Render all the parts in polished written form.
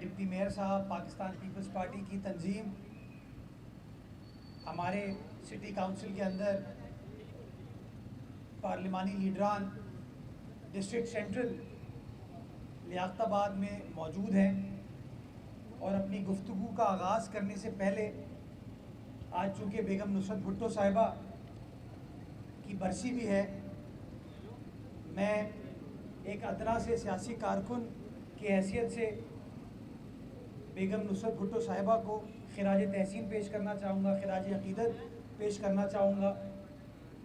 Deputy mayor साहब, Pakistan peoples party की तंजीम हमारे सिटी काउंसिल के अंदर पार्लिमानी लीडरान डिस्ट्रिक्ट सेंट्रल लियाकताबाद में मौजूद हैं और अपनी गुफ्तगू का आगाज़ करने से पहले आज चूँकि बेगम नुसरत भुट्टो साहिबा की बरसी भी है, मैं एक अदना से सियासी कारकुन की हैसियत से बेगम नुसरत भुट्टो साहिबा को खिराज तहसीन पेश करना चाहूँगा, खिराज अकीदत पेश करना चाहूँगा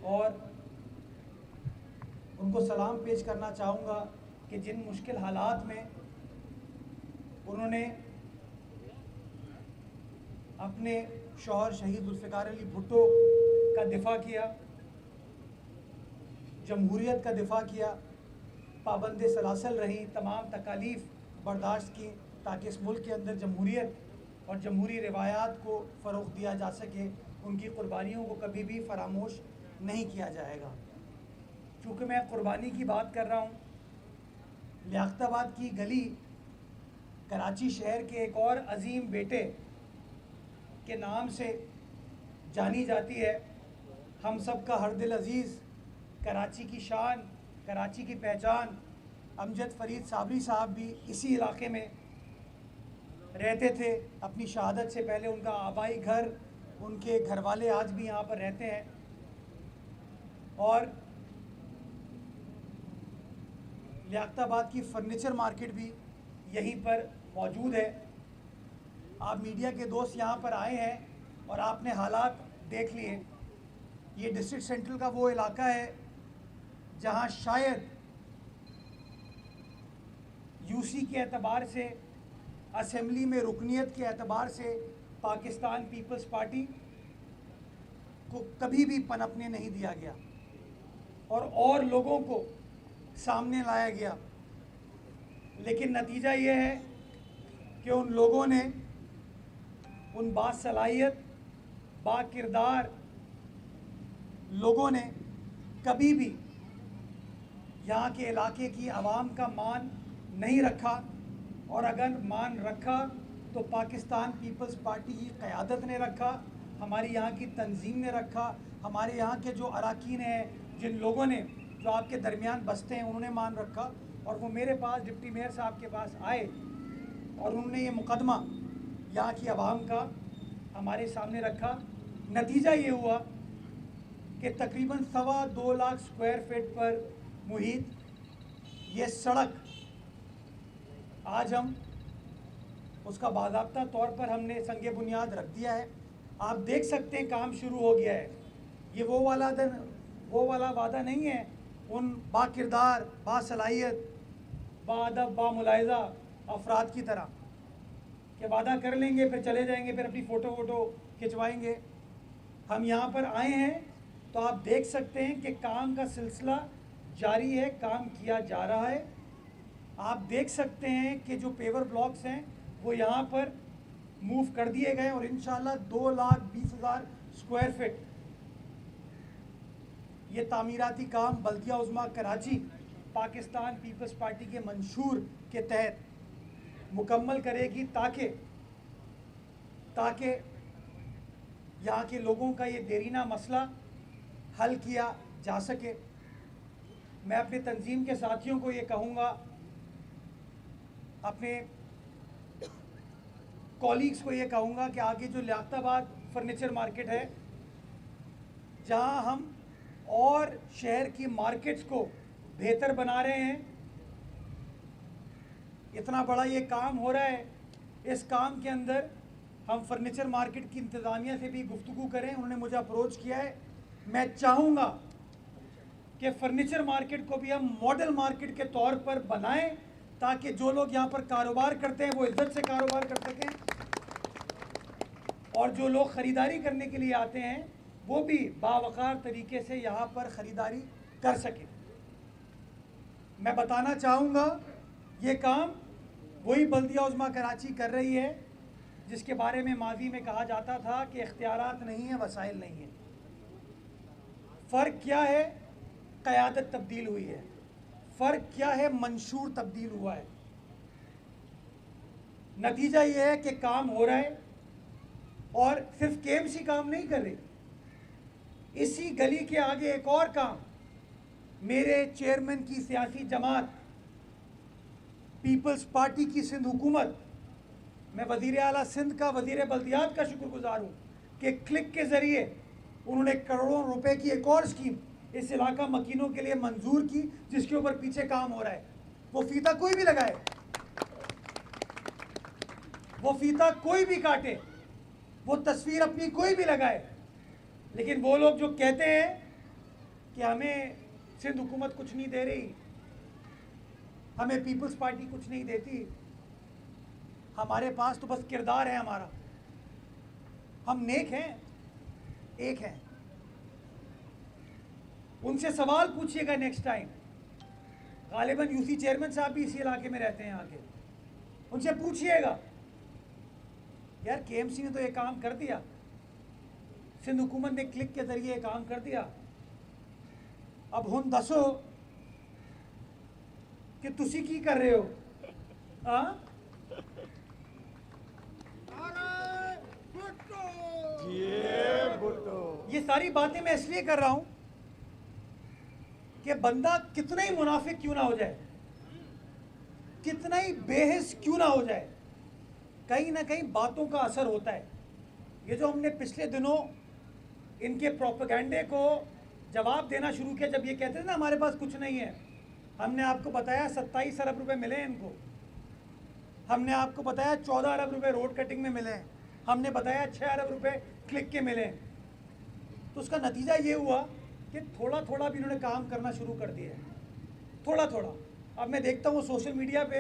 और उनको सलाम पेश करना चाहूँगा कि जिन मुश्किल हालात में उन्होंने अपने शौहर शहीद जुल्फ़िकार अली भुट्टो का दिफ़ा किया, जमहूरियत का दिफ़ा किया, पाबंद सलासल रही, तमाम तकालीफ बर्दाश्त की ताकि इस मुल्क के अंदर जमहूरियत और जमहूरी रिवायात को फ़रोग़ दिया जा सके। उनकी क़ुरबानियों को कभी भी फरामोश नहीं किया जाएगा। चूँकि मैं क़ुरबानी की बात कर रहा हूँ, लियाकताबाद की गली कराची शहर के एक और अजीम बेटे के नाम से जानी जाती है। हम सब का हर दिल अजीज़, कराची की शान, कराची की पहचान अमजद फ़रीद साबरी साहब भी इसी इलाके में रहते थे। अपनी शहादत से पहले उनका आबाई घर, उनके घर वाले आज भी यहाँ पर रहते हैं और लियाकताबाद की फ़र्नीचर मार्केट भी यहीं पर मौजूद है। आप मीडिया के दोस्त यहाँ पर आए हैं और आपने हालात देख लिए। ये डिस्ट्रिक्ट सेंट्रल का वो इलाका है जहाँ शायद यूसी के एतबार से, असेंबली में रुकनीत के एतबार से पाकिस्तान पीपल्स पार्टी को कभी भी पनपने नहीं दिया गया और लोगों को सामने लाया गया। लेकिन नतीजा ये है कि उन लोगों ने, उन बासलाहियत, बाकिरदार लोगों ने कभी भी यहाँ के इलाके की आवाम का मान नहीं रखा और अगर मान रखा तो पाकिस्तान पीपल्स पार्टी की क़यादत ने रखा, हमारी यहाँ की तंजीम ने रखा, हमारे यहाँ के जो अराकीन हैं, जिन लोगों ने जो आपके दरमियान बसते हैं, उन्होंने मान रखा। और वो मेरे पास डिप्टी मेयर साहब के पास आए और उन्होंने ये मुकदमा यहाँ की आवाम का हमारे सामने रखा। नतीजा ये हुआ कि तकरीबन 2.25 लाख स्क्वायर फीट पर मुहित ये सड़क आज हम उसका बाज़ाब्ता तौर पर हमने संगे बुनियाद रख दिया है। आप देख सकते हैं काम शुरू हो गया है। ये वो वाला वादा नहीं है उन बाकिरदार, बासलाहियत, बाअदब, बामुलाहिज़ा अफराद की तरह कि वादा कर लेंगे फिर चले जाएंगे, फिर अपनी फ़ोटो खिंचवाएंगे। हम यहाँ पर आए हैं तो आप देख सकते हैं कि काम का सिलसिला जारी है, काम किया जा रहा है। आप देख सकते हैं कि जो पेवर ब्लॉक्स हैं वो यहाँ पर मूव कर दिए गए और इंशाल्लाह 2,20,000 स्क्वायर फीट ये तामीराती काम बल्दिया उज़्मा कराची पाकिस्तान पीपल्स पार्टी के मंशूर के तहत मुकम्मल करेगी ताकि यहाँ के लोगों का ये देरीना मसला हल किया जा सके। मैं अपने तंजीम के साथियों को ये कहूँगा, अपने कॉलीग्स को ये कहूँगा कि आगे जो लियाकताबाद फर्नीचर मार्केट है, जहाँ हम और शहर की मार्केट्स को बेहतर बना रहे हैं, इतना बड़ा ये काम हो रहा है। इस काम के अंदर हम फर्नीचर मार्केट की इंतज़ामिया से भी गुफ्तगू करें, उन्होंने मुझे अप्रोच किया है। मैं चाहूँगा कि फ़र्नीचर मार्केट को भी हम मॉडल मार्केट के तौर पर बनाएं ताकि जो लोग यहाँ पर कारोबार करते हैं वो इज़्ज़त से कारोबार कर सकें और जो लोग ख़रीदारी करने के लिए आते हैं वो भी बावक़ार तरीके से यहाँ पर ख़रीदारी कर सकें। मैं बताना चाहूँगा ये काम वही बल्दिया उज़्मा कराची कर रही है जिसके बारे में माजी में कहा जाता था कि इख्तियारात नहीं है, वसाइल नहीं है। फ़र्क क्या है? क़यादत तब्दील हुई है। फ़र्क क्या है? मंशूर तब्दील हुआ है। नतीजा ये है कि काम हो रहा है और सिर्फ केएमसी काम नहीं कर रही, इसी गली के आगे एक और काम मेरे चेयरमैन की सियासी जमात पीपल्स पार्टी की सिंध हुकूमत, मैं वज़ीर आला सिंध का, वज़ीर बल्दियात का शुक्रगुजार हूँ कि क्लिक के ज़रिए उन्होंने करोड़ों रुपए की एक और स्कीम इस इलाका मकीनों के लिए मंजूर की, जिसके ऊपर पीछे काम हो रहा है। वो फीता कोई भी लगाए, वो फीता कोई भी काटे, वो तस्वीर अपनी कोई भी लगाए, लेकिन वो लोग जो कहते हैं कि हमें सिंध हुकूमत कुछ नहीं दे रही, हमें पीपल्स पार्टी कुछ नहीं देती, हमारे पास तो बस किरदार है हमारा, हम नेक हैं, एक हैं। उनसे सवाल पूछिएगा नेक्स्ट टाइम, गालिबन यूसी चेयरमैन साहब भी इसी इलाके में रहते हैं आके, उनसे पूछिएगा यार केएमसी ने तो ये काम कर दिया, सिंध हुकूमत ने क्लिक के जरिए ये काम कर दिया, अब हुन दसो कि तुसी की कर रहे हो। ये सारी बातें मैं इसलिए कर रहा हूं कि बंदा कितना ही मुनाफिक क्यों ना हो जाए, कितना ही बेहिस क्यों ना हो जाए, कहीं ना कहीं बातों का असर होता है। ये जो हमने पिछले दिनों इनके प्रोपेगेंडे को जवाब देना शुरू किया, जब ये कहते थे ना हमारे पास कुछ नहीं है, हमने आपको बताया 27 अरब रुपए मिले हैं इनको, हमने आपको बताया 14 अरब रुपए रोड कटिंग में मिले हैं, हमने बताया 6 अरब रुपए क्लिक के मिले हैं। तो उसका नतीजा ये हुआ कि थोड़ा थोड़ा भी इन्होंने काम करना शुरू कर दिया है, थोड़ा थोड़ा। अब मैं देखता हूँ सोशल मीडिया पे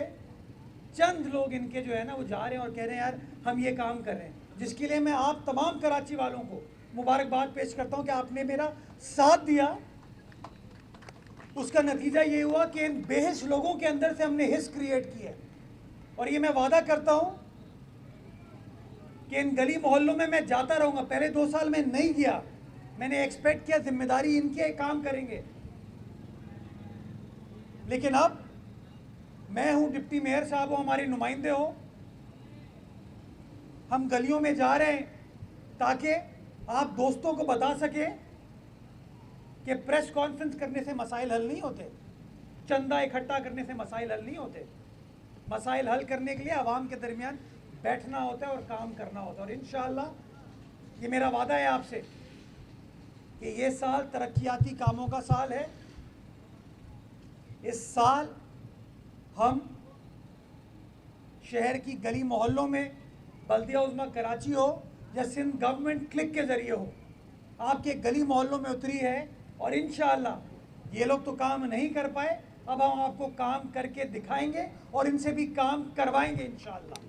चंद लोग इनके जो है ना वो जा रहे हैं और कह रहे हैं यार हम ये काम कर रहे हैं, जिसके लिए मैं आप तमाम कराची वालों को मुबारकबाद पेश करता हूँ कि आपने मेरा साथ दिया। उसका नतीजा ये हुआ कि इन बेहिस लोगों के अंदर से हमने हिस्स क्रिएट की है, और ये मैं वादा करता हूँ कि इन गली मोहल्लों में मैं जाता रहूँगा। पहले 2 साल में नहीं गया, मैंने एक्सपेक्ट किया जिम्मेदारी इनके काम करेंगे, लेकिन अब मैं हूं, डिप्टी मेयर साहब हो, हमारे नुमाइंदे हो, हम गलियों में जा रहे हैं ताकि आप दोस्तों को बता सके कि प्रेस कॉन्फ्रेंस करने से मसाइल हल नहीं होते, चंदा इकट्ठा करने से मसाइल हल नहीं होते, मसाइल हल करने के लिए आवाम के दरमियान बैठना होता है और काम करना होता है। और इंशाअल्लाह ये मेरा वादा है आपसे कि ये साल तरक्याती कामों का साल है। इस साल हम शहर की गली मोहल्लों में, बल्दिया उज़्मा कराची हो या सिंध गवर्नमेंट क्लिक के ज़रिए हो, आपके गली मोहल्लों में उतरी है, और इंशाअल्लाह ये लोग तो काम नहीं कर पाए, अब हम आपको काम करके दिखाएंगे और इनसे भी काम करवाएंगे इंशाअल्लाह।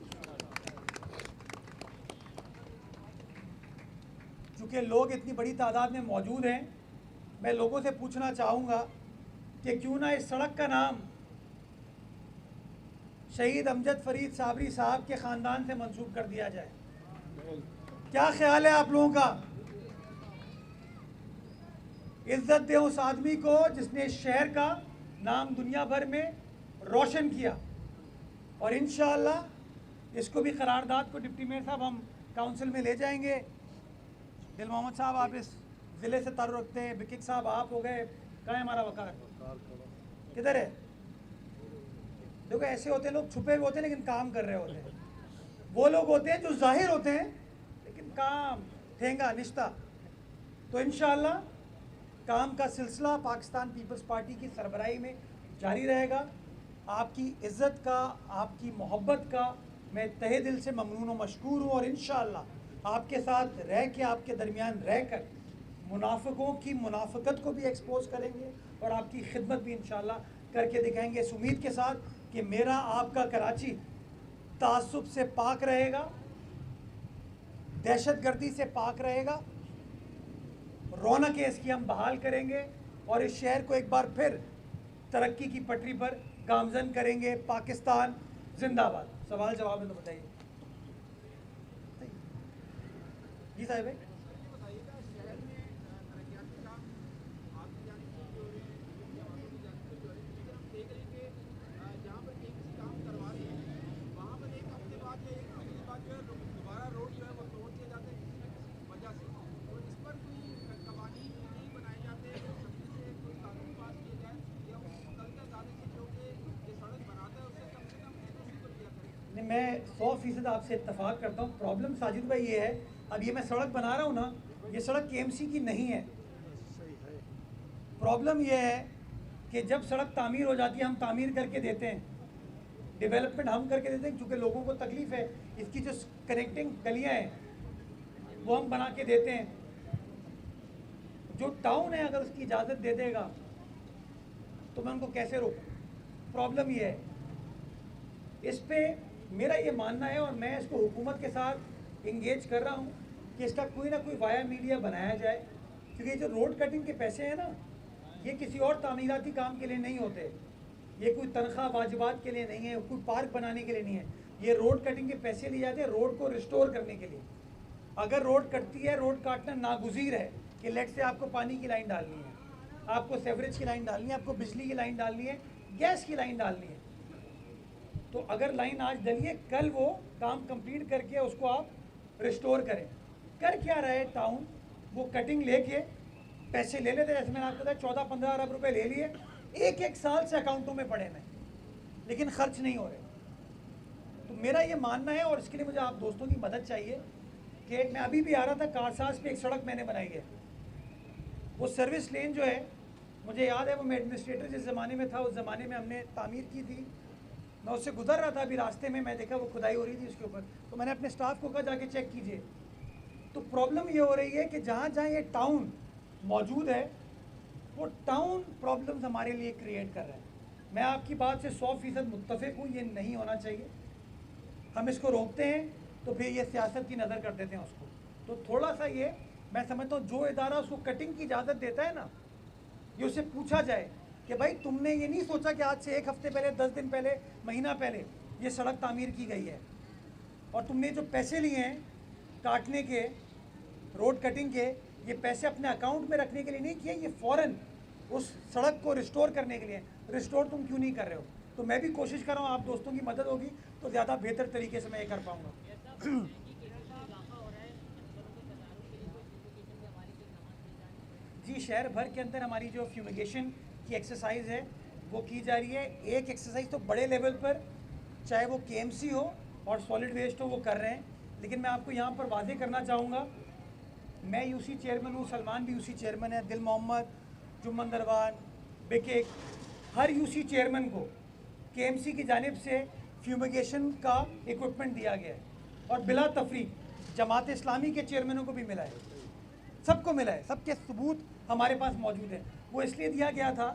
चूँकि लोग इतनी बड़ी तादाद में मौजूद हैं, मैं लोगों से पूछना चाहूँगा कि क्यों ना इस सड़क का नाम शहीद अमजद फरीद साबरी साहब के ख़ानदान से मंसूब कर दिया जाए। क्या ख्याल है आप लोगों का? इज्जत दें उस आदमी को जिसने इस शहर का नाम दुनिया भर में रोशन किया, और इंशाअल्लाह इसको भी करारदाद को डिप्टी मेयर साहब हम काउंसिल में ले जाएंगे। दिल मोहम्मद साहब आप इस ज़िले से ताल्लुक़ रखते हैं, बिकिक साहब आप हो गए, कहाँ है हमारा वकार, किधर है? देखो ऐसे होते हैं लोग, छुपे हुए होते हैं लेकिन काम कर रहे होते हैं, वो लोग होते हैं जो जाहिर होते हैं लेकिन काम ठेंगा निश्ता। तो इंशाअल्लाह काम का सिलसिला पाकिस्तान पीपल्स पार्टी की सरबराही में जारी रहेगा। आपकी इज़्ज़त का, आपकी मोहब्बत का मैं तहे दिल से ममनून व मशकूर हूँ, और इंशाअल्लाह आपके साथ रह के, आपके दरमियान रह कर मुनाफिकों की मुनाफिकत को भी एक्सपोज करेंगे और आपकी खिदमत भी इंशाअल्लाह करके दिखाएंगे, इस उम्मीद के साथ कि मेरा आपका कराची तासुब से पाक रहेगा, दहशतगर्दी से पाक रहेगा, रौनक इसकी हम बहाल करेंगे और इस शहर को एक बार फिर तरक्की की पटरी पर गामजन करेंगे। पाकिस्तान जिंदाबाद। सवाल जवाब में तो बताइए जी साहब। मैं 100% आपसे इत्तेफाक करता हूँ। प्रॉब्लम साजिद भाई ये है, अब ये मैं सड़क बना रहा हूँ ना, ये सड़क केएमसी की नहीं है। प्रॉब्लम ये है कि जब सड़क तामीर हो जाती है, हम तामीर करके देते हैं, डेवलपमेंट हम करके देते हैं, क्योंकि लोगों को तकलीफ़ है। इसकी जो कनेक्टिंग गलियाँ हैं वो हम बना के देते हैं। जो टाउन है अगर उसकी इजाज़त दे देगा तो मैं उनको कैसे रोकूं? प्रॉब्लम ये है। इस पे मेरा ये मानना है और मैं इसको हुकूमत के साथ इंगेज कर रहा हूँ कि इसका कोई ना कोई वाया मीडिया बनाया जाए, क्योंकि ये जो रोड कटिंग के पैसे हैं ना, ये किसी और तामीराती काम के लिए नहीं होते, ये कोई तनख्वाह वाजिबात के लिए नहीं है, कोई पार्क बनाने के लिए नहीं है। ये रोड कटिंग के पैसे लिए जाते हैं रोड को रिस्टोर करने के लिए। अगर रोड कटती है, रोड काटना नागुज़ीर है कि लेट से आपको पानी की लाइन डालनी है, आपको सेवरेज की लाइन डालनी है, आपको बिजली की लाइन डालनी है, गैस की लाइन डालनी है। तो अगर लाइन आज डली है, कल वो काम कंप्लीट करके उसको आप रिस्टोर करें। कर क्या रहा है टाउन? वो कटिंग लेके पैसे ले लेते, जैसे मैंने आपको बताया 14-15 अरब रुपए ले लिए, एक एक साल से अकाउंटों में पड़े हैं, लेकिन खर्च नहीं हो रहे। तो मेरा ये मानना है, और इसके लिए मुझे आप दोस्तों की मदद चाहिए कि मैं अभी भी आ रहा था, कारसाज पे एक सड़क मैंने बनाई है। वो सर्विस लेन जो है, मुझे याद है, वो मैं एडमिनिस्ट्रेटर जिस ज़माने में था, उस ज़माने में हमने तामीर की थी। मैं उससे गुजर रहा था, अभी रास्ते में मैं देखा वो खुदाई हो रही थी उसके ऊपर, तो मैंने अपने स्टाफ को कहा जाके चेक कीजिए। तो प्रॉब्लम ये हो रही है कि जहाँ जहाँ ये टाउन मौजूद है, वो टाउन प्रॉब्लम्स हमारे लिए क्रिएट कर रहे हैं। मैं आपकी बात से 100% मुत्तफ़िक हूँ, ये नहीं होना चाहिए। हम इसको रोकते हैं तो फिर ये सियासत की नज़र कर देते हैं उसको। तो थोड़ा सा ये मैं समझता हूँ, जो इदारा उसको कटिंग की इजाज़त देता है ना, ये उससे पूछा जाए कि भाई तुमने ये नहीं सोचा कि आज से 1 हफ्ते पहले, 10 दिन पहले, महीना पहले ये सड़क तामीर की गई है, और तुमने जो पैसे लिए हैं काटने के, रोड कटिंग के, ये पैसे अपने अकाउंट में रखने के लिए नहीं किए, ये फ़ौरन उस सड़क को रिस्टोर करने के लिए। रिस्टोर तुम क्यों नहीं कर रहे हो? तो मैं भी कोशिश कर रहा हूँ, आप दोस्तों की मदद होगी तो ज़्यादा बेहतर तरीके से मैं ये कर पाऊँगा। जी, शहर भर के अंदर हमारी जो फ्यूमिगेशन की एक्सरसाइज है वो की जा रही है। एक एक्सरसाइज तो बड़े लेवल पर, चाहे वो केएमसी हो और सॉलिड वेस्ट हो, वो कर रहे हैं। लेकिन मैं आपको यहाँ पर वादे करना चाहूँगा, मैं यूसी चेयरमैन हूँ, सलमान भी यूसी चेयरमैन है, दिल मोहम्मद, जुम्मन दरबान, बिकेक, हर यूसी चेयरमैन को केएमसी की जानिब से फ्यूमिगेशन का इक्विपमेंट दिया गया है, और बिला तफरीक जमात इस्लामी के चेयरमैनों को भी मिला है, सबको मिला है, सबके सबूत हमारे पास मौजूद है। वो इसलिए दिया गया था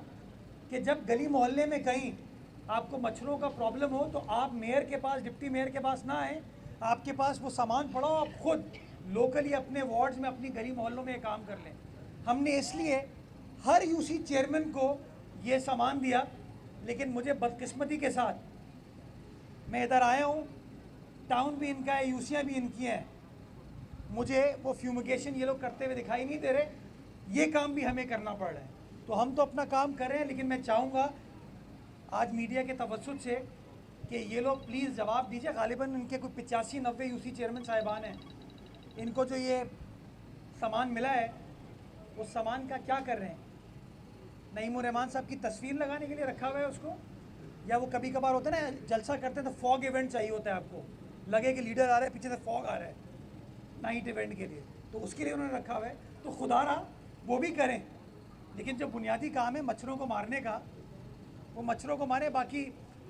कि जब गली मोहल्ले में कहीं आपको मच्छरों का प्रॉब्लम हो तो आप मेयर के पास, डिप्टी मेयर के पास ना आए, आपके पास वो सामान पड़ा हो, आप खुद लोकली अपने वार्ड्स में, अपनी गली मोहल्लों में ये काम कर लें। हमने इसलिए हर यूसी चेयरमैन को ये सामान दिया, लेकिन मुझे बदकिस्मती के साथ मैं इधर आया हूँ, टाउन भी इनका है, यूसियाँ भी इनकी हैं, मुझे वो फ्यूमिगेशन ये लोग करते हुए दिखाई नहीं दे रहे, ये काम भी हमें करना पड़ रहा है। तो हम तो अपना काम कर रहे हैं, लेकिन मैं चाहूँगा आज मीडिया के तवज्जुह से कि ये लोग प्लीज़ जवाब दीजिए। गालिबन इनके कोई 85-90 यूसी चेयरमैन साहिबान हैं, इनको जो ये सामान मिला है उस सामान का क्या कर रहे हैं? नईमुर रहमान साहब की तस्वीर लगाने के लिए रखा हुआ है उसको, या वो कभी कभार होता है ना, जलसा करते हैं तो फॉग इवेंट चाहिए होता है, आपको लगे कि लीडर आ रहा है, पीछे से फॉग आ रहा है नाइट इवेंट के लिए, तो उसके लिए उन्होंने रखा हुआ है। तो खुदारा वो भी करें, लेकिन जो बुनियादी काम है मच्छरों को मारने का, वो मच्छरों को मारे, बाकी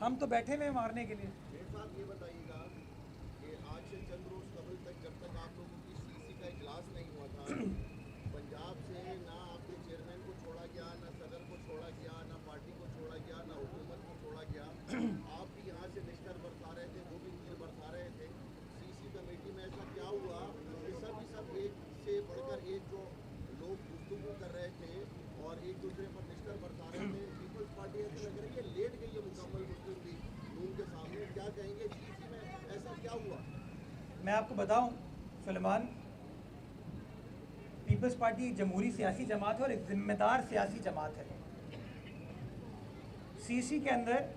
हम तो बैठे हुए मारने के लिए। ये बताइएगा कि आज से चंद रोज कबल तक, जब तक आप लोगों की सीसी का इजलास नहीं हुआ था, पंजाब से ना आपके चेयरमैन को छोड़ा गया, ना सदर को छोड़ा गया, ना पार्टी को छोड़ा गया, ना हुकूमत को छोड़ा गया। आप भी यहाँ से निष्ठर बरसा रहे थे, वो भी नील बरसा रहे थे। सीसी कमेटी में ऐसा क्या हुआ कि सब एक से बढ़कर एक जो लोग गुफ्तगू कर रहे थे और एक दूसरे पर निष्ठर बरसा रहे थे। पीपल्स पार्टी ऐसा लग रही है लेट गई है मुकम्मल मुस्लिम लीग नून के सामने, क्या कहेंगे सीसी में ऐसा क्या हुआ? मैं आपको बताऊं सलमान, पीपल्स पार्टी एक जमहूरी सियासी जमात है और एक जिम्मेदार सियासी जमात है। सीसी के अंदर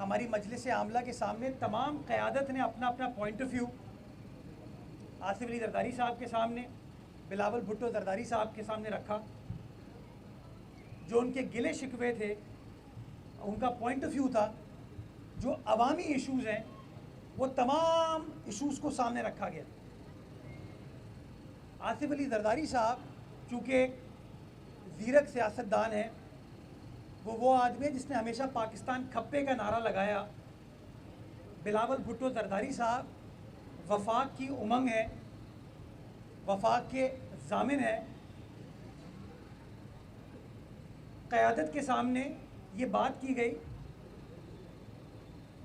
हमारी मजलिस आमला के सामने तमाम क़यादत ने अपना अपना point of view Asif Ali Zardari साहब के सामने, बिलावल भुट्टो जरदारी साहब के सामने रखा। जो उनके गिले शिकवे थे, उनका पॉइंट ऑफ व्यू था, जो अवामी इश्यूज़ हैं वो तमाम इश्यूज़ को सामने रखा गया। आसिफ अली जरदारी साहब चूँकि ज़ीरक सियासतदान है, वो आदमी है जिसने हमेशा पाकिस्तान खप्पे का नारा लगाया। बिलावल भुट्टो जरदारी साहब वफाक की उमंग है, वफाक के ज़ामिन है। क़यादत के सामने ये बात की गई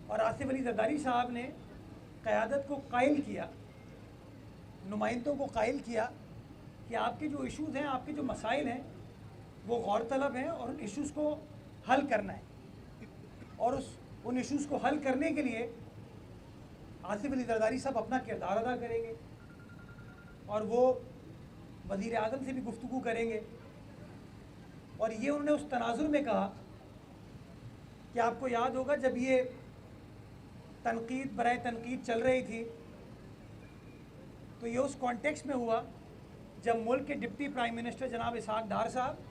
और आसिफ अली जरदारी साहब ने क़यादत को कायल किया, नुमाइंदों को कायल किया कि आपके जो इश्यूज़ हैं, आपके जो मसाइल हैं वो गौर तलब हैं और उन इश्यूज़ को हल करना है। और उन इश्यूज़ को हल करने के लिए आसिफ अली जरदारी साहब अपना किरदार अदा करेंगे और वो वज़ीर आज़म से भी गुफ्तगू करेंगे। और ये उन्होंने उस तनाजुर में कहा कि आपको याद होगा जब ये तनकीद बराए तनकीद चल रही थी तो ये उस कॉन्टेक्स्ट में हुआ जब मुल्क के डिप्टी प्राइम मिनिस्टर जनाब इसहाक डार साहब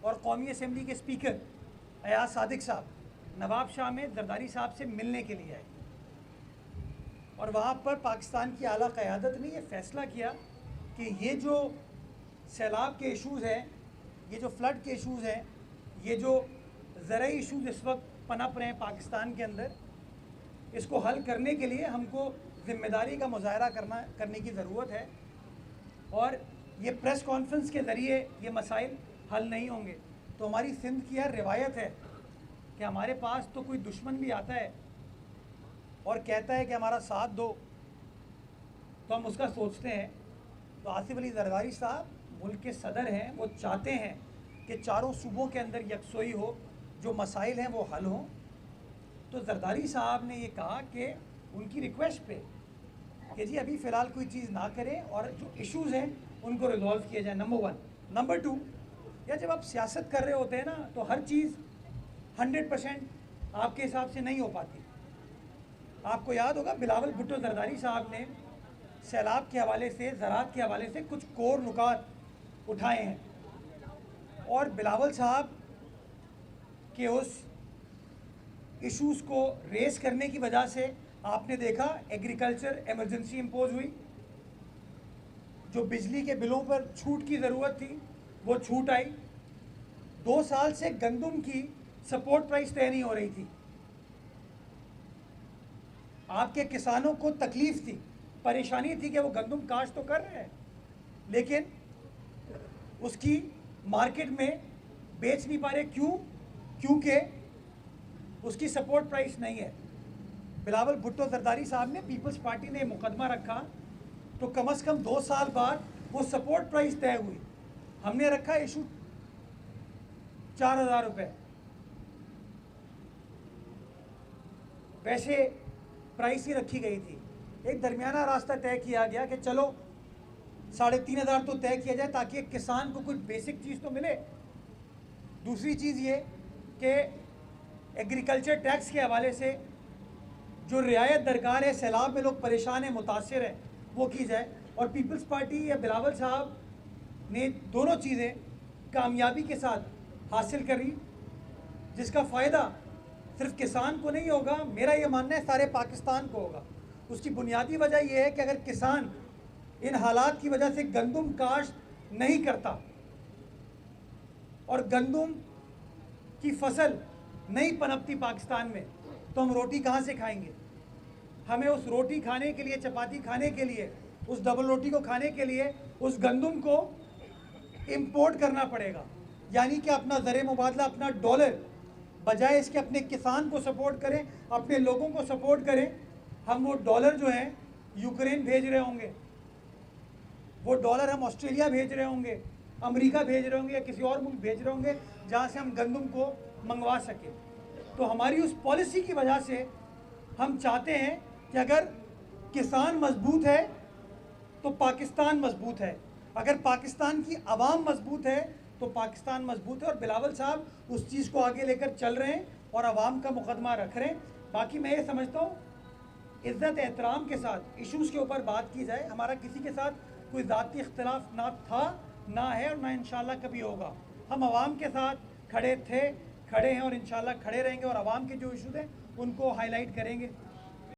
और कौमी असम्बली के स्पीकर अयाज सादिक साहब नवाब शाह में जरदारी साहब से मिलने के लिए आए और वहाँ पर पाकिस्तान की आला क़यादत ने ये फ़ैसला किया कि ये जो सैलाब के इशूज़ हैं, ये जो फ्लड के इशूज़ हैं, ये जो ज़रई इशूज़ इस वक्त पनप रहे हैं पाकिस्तान के अंदर, इसको हल करने के लिए हमको ज़िम्मेदारी का मुज़ाहरा करने की ज़रूरत है और ये प्रेस कॉन्फ्रेंस के ज़रिए ये मसाइल हल नहीं होंगे। तो हमारी सिंध की यह रिवायत है कि हमारे पास तो कोई दुश्मन भी आता है और कहता है कि हमारा साथ दो तो हम उसका सोचते हैं। तो आसिफ अली जरदारी साहब मुल्क के सदर हैं, वो चाहते हैं कि चारों सूबों के अंदर यकसोई हो, जो मसाइल हैं वो हल हों। तो जरदारी साहब ने ये कहा कि उनकी रिक्वेस्ट पे कि जी अभी फ़िलहाल कोई चीज़ ना करें और जो इश्यूज़ हैं उनको रिजॉल्व किया जाए, नंबर 1। नंबर 2, या जब आप सियासत कर रहे होते हैं ना तो हर चीज़ 100% आपके हिसाब से नहीं हो पाती। आपको याद होगा बिलावल भुट्टो जरदारी साहब ने सैलाब के हवाले से, ज़राअत के हवाले से कुछ कोर नुकात उठाए हैं और बिलावल साहब के उस इश्यूज़ को रेस करने की वजह से आपने देखा एग्रीकल्चर एमरजेंसी इम्पोज हुई। जो बिजली के बिलों पर छूट की ज़रूरत थी वो छूट आई। 2 साल से गंदम की सपोर्ट प्राइस तय नहीं हो रही थी। आपके किसानों को तकलीफ़ थी, परेशानी थी कि वो गंदम काश्त तो कर रहे हैं लेकिन उसकी मार्केट में बेच नहीं पा रहे। क्यों? क्योंकि उसकी सपोर्ट प्राइस नहीं है। बिलावल भुट्टो जरदारी साहब ने, पीपल्स पार्टी ने मुकदमा रखा तो कम से कम 2 साल बाद वो सपोर्ट प्राइस तय हुई। हमने रखा इशू 4,000 रुपये, वैसे प्राइस ही रखी गई थी। एक दरमियाना रास्ता तय किया गया कि चलो 3,500 तो तय किया जाए ताकि एक किसान को कुछ बेसिक चीज़ तो मिले। दूसरी चीज़ ये कि एग्रीकल्चर टैक्स के हवाले से जो रियायत दरकार है, सैलाब में लोग परेशान हैं, मुतासिर हैं, वो की जाए। और पीपल्स पार्टी या बिलावल साहब ने दोनों चीज़ें कामयाबी के साथ हासिल करी जिसका फ़ायदा सिर्फ किसान को नहीं होगा, मेरा ये मानना है सारे पाकिस्तान को होगा। उसकी बुनियादी वजह यह है कि अगर किसान इन हालात की वजह से गंदम काश्त नहीं करता और गंदम की फसल नहीं पनपती पाकिस्तान में तो हम रोटी कहाँ से खाएंगे? हमें उस रोटी खाने के लिए, चपाती खाने के लिए, उस डबल रोटी को खाने के लिए उस गंदम को इंपोर्ट करना पड़ेगा। यानी कि अपना ज़र मुबादला, अपना डॉलर, बजाय इसके अपने किसान को सपोर्ट करें, अपने लोगों को सपोर्ट करें, हम वो डॉलर जो है यूक्रेन भेज रहे होंगे, वो डॉलर हम ऑस्ट्रेलिया भेज रहे होंगे, अमेरिका भेज रहे होंगे या किसी और मुल्क भेज रहे होंगे जहाँ से हम गंदम को मंगवा सकें। तो हमारी उस पॉलिसी की वजह से हम चाहते हैं कि अगर किसान मजबूत है तो पाकिस्तान मजबूत है, अगर पाकिस्तान की आवाम मजबूत है तो पाकिस्तान मजबूत है। और बिलावल साहब उस चीज़ को आगे लेकर चल रहे हैं और आवाम का मुकदमा रख रहे हैं। बाकी मैं ये समझता हूँ इज़्ज़त एहतराम के साथ इश्यूज़ के ऊपर बात की जाए। हमारा किसी के साथ कोई ज़ाती इख्तिलाफ ना था, ना है और ना इंशाल्लाह कभी होगा। हम आवाम के साथ खड़े थे, खड़े हैं और इंशाल्लाह खड़े रहेंगे और आवाम के जो इशूज़ हैं उनको हाईलाइट करेंगे।